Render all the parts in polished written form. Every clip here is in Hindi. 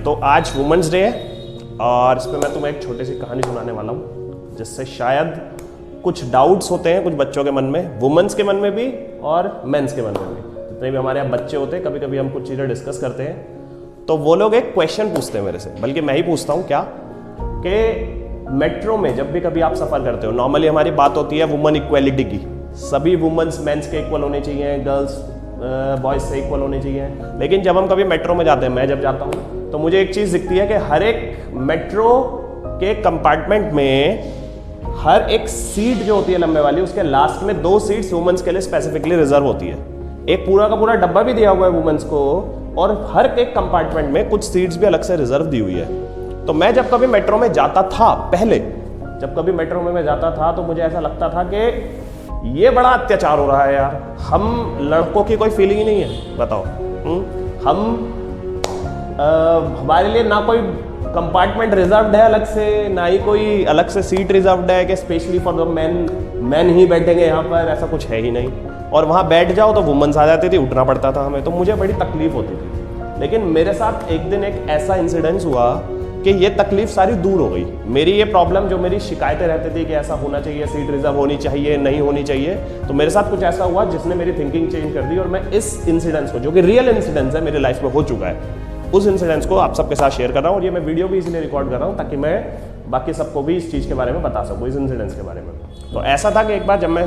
तो आज वुमेंस डे है और इस पर मैं तुम्हें एक छोटी सी कहानी सुनाने वाला हूँ जिससे शायद कुछ डाउट्स होते हैं कुछ बच्चों के मन में, वुमेंस के मन में भी और मेंस के मन में भी। जितने भी हमारे यहाँ बच्चे होते हैं, कभी कभी हम कुछ चीज़ें डिस्कस करते हैं तो वो लोग एक क्वेश्चन पूछते हैं मेरे से, बल्कि मैं ही पूछता हूँ क्या, कि मेट्रो में जब भी कभी आप सफ़र करते हो, नॉर्मली हमारी बात होती है वुमन इक्वेलिटी की, सभी वुमेन्स मेंस के इक्वल होने चाहिए, गर्ल्स बॉयज़ से इक्वल होनी चाहिए। लेकिन जब हम कभी मेट्रो में जाते हैं, मैं जब जाता हूँ तो मुझे एक चीज़ दिखती है कि हर एक मेट्रो के कंपार्टमेंट में हर एक सीट जो होती है लंबे वाली, उसके लास्ट में 2 सीट्स वुमेन्स के लिए स्पेसिफिकली रिजर्व होती है। एक पूरा का पूरा डब्बा भी दिया हुआ है वुमेन्स को और हर एक कंपार्टमेंट में कुछ सीट्स भी अलग से रिजर्व दी हुई है। तो मैं जब कभी मेट्रो में जाता था, पहले जब कभी मेट्रो में मैं जाता था तो मुझे ऐसा लगता था कि ये बड़ा अत्याचार हो रहा है यार, हम लड़कों की कोई फीलिंग ही नहीं है, बताओ। हमारे लिए ना कोई कंपार्टमेंट रिजर्व्ड है अलग से, ना ही कोई अलग से सीट रिजर्व्ड है कि स्पेशली फॉर द मैन ही बैठेंगे यहाँ पर, ऐसा कुछ है ही नहीं। और वहाँ बैठ जाओ तो वुमेन्स आ जाती थी, उठना पड़ता था हमें, तो मुझे बड़ी तकलीफ होती थी। लेकिन मेरे साथ एक दिन एक ऐसा इंसिडेंस हुआ कि ये तकलीफ सारी दूर हो गई। मेरी ये प्रॉब्लम, जो मेरी शिकायतें रहती थी कि ऐसा होना चाहिए, सीट रिजर्व होनी चाहिए, नहीं होनी चाहिए, तो मेरे साथ कुछ ऐसा हुआ जिसने मेरी थिंकिंग चेंज कर दी और मैं इस इंसिडेंस को, जो कि रियल इंसिडेंस है, मेरी लाइफ में हो चुका है, उस इंसिडेंस को आप सबके साथ शेयर कर रहा हूँ। और ये मैं वीडियो भी इसलिए रिकॉर्ड कर रहा हूँ ताकि मैं बाकी सबको भी इस चीज़ के बारे में बता सकूँ, इस इंसिडेंस के बारे में। तो ऐसा था कि एक बार जब मैं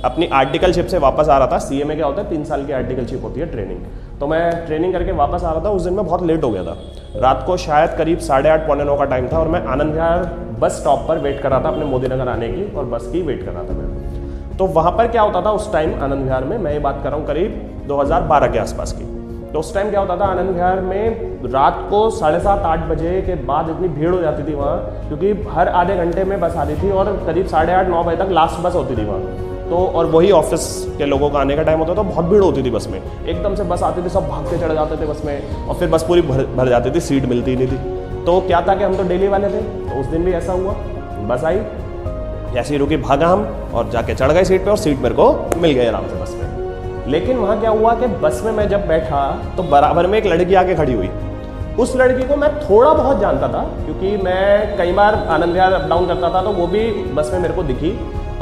अपनी आर्टिकलशिप से वापस आ रहा था, CA में क्या होता है, 3 साल की आर्टिकलशिप होती है ट्रेनिंग, तो मैं ट्रेनिंग करके वापस आ रहा था। उस दिन मैं बहुत लेट हो गया था, रात को शायद करीब 8:30 पौने 9 का टाइम था और मैं आनंद विहार बस स्टॉप पर वेट कर रहा था अपने मोदी नगर आने की, और बस की वेट कर रहा था मैं। तो वहाँ पर क्या होता था उस टाइम आनंद विहार में, मैं ये बात कर रहा हूँ करीब 2012 के आसपास की, तो उस टाइम क्या होता था आनंद विहार में रात को 7:30-8 बजे के बाद इतनी भीड़ हो जाती थी वहाँ, क्योंकि हर आधे घंटे में बस आती थी और करीब 8:30-9 बजे तक लास्ट बस होती थी वहाँ। तो और वही ऑफिस के लोगों का आने का टाइम होता था, तो बहुत भीड़ होती थी बस में, एकदम से बस आती थी, सब भाग के चढ़ जाते थे बस में, और फिर बस पूरी भर जाती थी, सीट मिलती ही नहीं थी। तो क्या था कि हम तो डेली वाले थे, तो उस दिन भी ऐसा हुआ, बस आई, जैसे रुकी भागा हम और जाके चढ़ गए सीट पे, और सीट मेरे को मिल गई आराम से बस में। लेकिन वहाँ क्या हुआ कि बस में मैं जब बैठा तो बराबर में एक लड़की आके खड़ी हुई। उस लड़की को मैं थोड़ा बहुत जानता था, क्योंकि मैं कई बार आनंद विहार अप डाउन करता था, तो वो भी बस में मेरे को दिखी,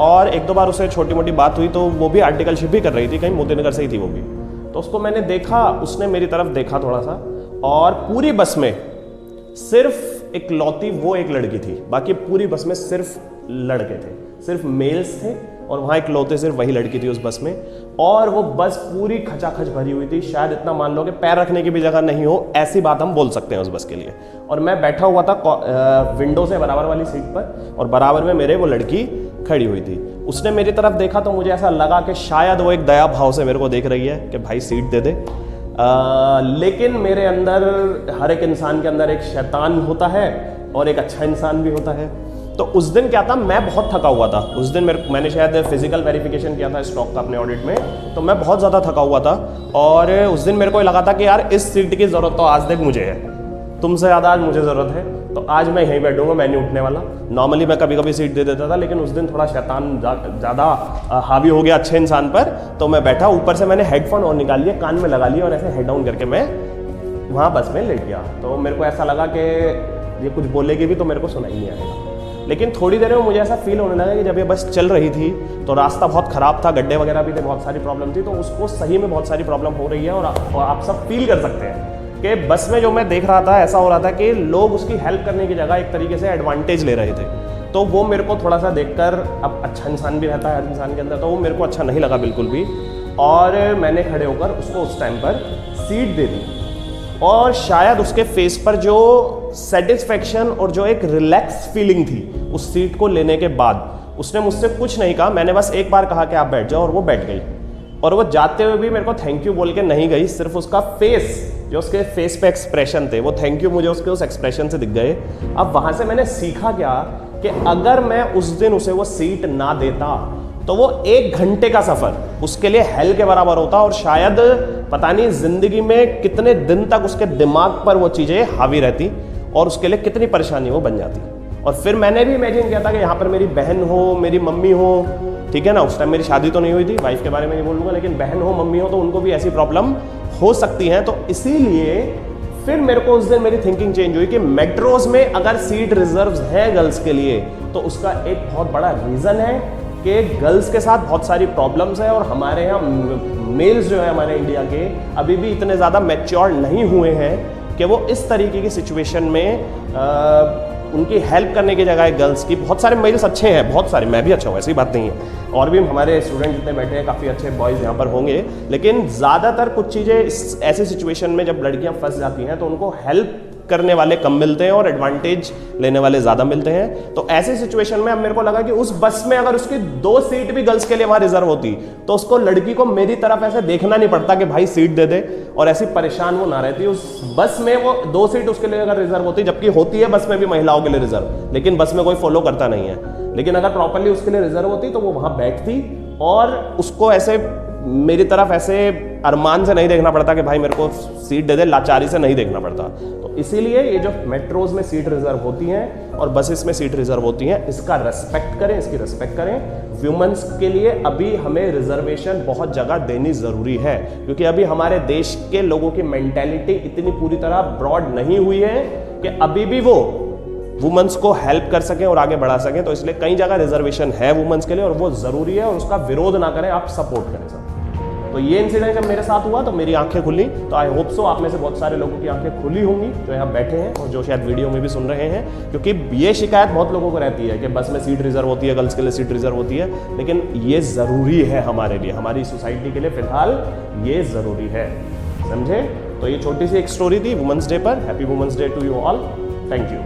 और 1-2 बार उससे छोटी मोटी बात हुई, तो वो भी आर्टिकलशिप भी कर रही थी, कहीं मोदी नगर से ही थी वो भी। तो उसको मैंने देखा, उसने मेरी तरफ देखा थोड़ा सा, और पूरी बस में सिर्फ इकलौती वो एक लड़की थी, बाकी पूरी बस में सिर्फ लड़के थे, सिर्फ मेल्स थे, और वहाँ इकलौते सिर्फ वही लड़की थी उस बस में। और वो बस पूरी खचाखच भरी हुई थी, शायद इतना मान लो कि पैर रखने की भी जगह नहीं हो, ऐसी बात हम बोल सकते हैं उस बस के लिए। और मैं बैठा हुआ था विंडो से बराबर वाली सीट पर, और बराबर में मेरे वो लड़की खड़ी हुई थी। उसने मेरी तरफ देखा तो मुझे ऐसा लगा कि शायद वो एक दया भाव से मेरे को देख रही है कि भाई सीट दे दे। लेकिन मेरे अंदर, हर एक इंसान के अंदर एक शैतान होता है और एक अच्छा इंसान भी होता है। तो उस दिन क्या था, मैं बहुत थका हुआ था उस दिन, मैंने शायद फिजिकल वेरिफिकेशन किया था स्टॉक का अपने ऑडिट में, तो मैं बहुत ज़्यादा थका हुआ था। और उस दिन मेरे को लगा था कि यार इस सीट की ज़रूरत तो आज तक मुझे है, तुमसे ज़्यादा आज मुझे ज़रूरत है, तो आज मैं यहीं बैठूंगा, मैं नहीं उठने वाला। नॉर्मली मैं कभी कभी सीट दे देता था, लेकिन उस दिन थोड़ा शैतान ज़्यादा हावी हो गया अच्छे इंसान पर, तो मैं बैठा, ऊपर से मैंने हेडफोन और निकाल लिया, कान में लगा लिया, और ऐसे हेड डाउन करके मैं वहाँ बस में लेट गया। तो मेरे को ऐसा लगा कि ये कुछ बोलेगी भी तो मेरे को सुनाई नहीं आएगा। लेकिन थोड़ी देर में मुझे ऐसा फील होने लगा कि जब ये बस चल रही थी तो रास्ता बहुत ख़राब था, गड्ढे वगैरह भी थे, बहुत सारी प्रॉब्लम थी, तो उसको सही में बहुत सारी प्रॉब्लम हो रही है। और आप सब फील कर सकते हैं कि बस में जो मैं देख रहा था, ऐसा हो रहा था कि लोग उसकी हेल्प करने की जगह एक तरीके से एडवांटेज ले रहे थे। तो वो मेरे को थोड़ा सा देखकर, अब अच्छा इंसान भी रहता है हर इंसान के अंदर, तो वो मेरे को अच्छा नहीं लगा बिल्कुल भी, और मैंने खड़े होकर उसको उस टाइम पर सीट दे दी। और शायद उसके फेस पर जो सेटिस्फेक्शन और जो एक रिलैक्स फीलिंग थी उस सीट को लेने के बाद, उसने मुझसे कुछ नहीं कहा, मैंने बस एक बार कहा कि आप बैठ जाओ, और वो बैठ गई। और वो जाते हुए भी मेरे को थैंक यू बोल के नहीं गई, सिर्फ उसका फेस, जो उसके फेस पे एक्सप्रेशन थे, वो थैंक यू मुझे उसके उस एक्सप्रेशन से दिख गए। अब वहाँ से मैंने सीखा क्या कि अगर मैं उस दिन उसे वो सीट ना देता तो वो 1 घंटे का सफ़र उसके लिए हेल के बराबर होता, और शायद पता नहीं ज़िंदगी में कितने दिन तक उसके दिमाग पर वो चीज़ें हावी रहती और उसके लिए कितनी परेशानी वो बन जाती। और फिर मैंने भी इमेजिन किया था कि यहाँ पर मेरी बहन हो, मेरी मम्मी हो, ठीक है ना, उस टाइम मेरी शादी तो नहीं हुई थी, वाइफ के बारे में नहीं बोलूँगा, लेकिन बहन हो, मम्मी हो, तो उनको भी ऐसी प्रॉब्लम हो सकती हैं। तो इसीलिए फिर मेरे को उस दिन मेरी थिंकिंग चेंज हुई कि मेट्रोज में अगर सीट रिजर्व्स हैं गर्ल्स के लिए तो उसका एक बहुत बड़ा रीजन है कि गर्ल्स के साथ बहुत सारी प्रॉब्लम्स है, और हमारे यहाँ मेल्स जो है हमारे इंडिया के अभी भी इतने ज़्यादा मैच्योर नहीं हुए हैं कि वो इस तरीके की सिचुएशन में उनकी हेल्प करने की जगह गर्ल्स की, बहुत सारे मेल्स अच्छे हैं, बहुत सारे, मैं भी अच्छा हूँ, ऐसी बात नहीं है, और भी हमारे स्टूडेंट जितने बैठे हैं काफ़ी अच्छे बॉयज़ यहाँ पर होंगे, लेकिन ज़्यादातर कुछ चीज़ें ऐसी सिचुएशन में जब लड़कियाँ फंस जाती हैं तो उनको हेल्प करने वाले कम मिलते हैं और एडवांटेज लेने वाले ज़्यादा मिलते हैं। तो ऐसी सिचुएशन में अब मेरे को लगा कि उस बस में अगर उसकी 2 सीट भी गर्ल्स के लिए वहाँ रिजर्व होती तो उसको, लड़की को मेरी तरफ ऐसे देखना नहीं पड़ता कि भाई सीट दे दे, और ऐसी परेशान वो ना रहती। उस बस में वो 2 सीट उसके लिए अगर रिजर्व होती, जबकि होती है बस में भी महिलाओं के लिए रिजर्व, लेकिन बस में कोई फॉलो करता नहीं है, लेकिन अगर प्रॉपरली उसके लिए रिजर्व होती तो वो वहाँ बैठती और उसको ऐसे मेरी तरफ ऐसे अरमान से नहीं देखना पड़ता कि भाई मेरे को सीट दे दे, लाचारी से नहीं देखना पड़ता। तो इसीलिए ये जो मेट्रोज में सीट रिजर्व होती हैं और बसेस में सीट रिजर्व होती हैं, इसका रेस्पेक्ट करें, इसकी रेस्पेक्ट करें। वुमेन्स के लिए अभी हमें रिजर्वेशन बहुत जगह देनी ज़रूरी है, क्योंकि अभी हमारे देश के लोगों की मेंटेलिटी इतनी पूरी तरह ब्रॉड नहीं हुई है कि अभी भी वो वुमेन्स को हेल्प कर सकें और आगे बढ़ा सकें। तो इसलिए कई जगह रिजर्वेशन है वुमेन्स के लिए और वो ज़रूरी है, और उसका विरोध ना करें, आप सपोर्ट करें सब। तो ये इंसिडेंट जब मेरे साथ हुआ तो मेरी आंखें खुली, तो आई होप सो आप में से बहुत सारे लोगों की आंखें खुली होंगी जो यहाँ बैठे हैं और जो शायद वीडियो में भी सुन रहे हैं, क्योंकि ये शिकायत बहुत लोगों को रहती है कि बस में सीट रिजर्व होती है, गर्ल्स के लिए सीट रिजर्व होती है, लेकिन ये ज़रूरी है हमारे लिए, हमारी सोसाइटी के लिए फिलहाल ये ज़रूरी है, समझे। तो ये छोटी सी एक स्टोरी थी वुमेंस डे पर। Happy women's day to you all, thank you.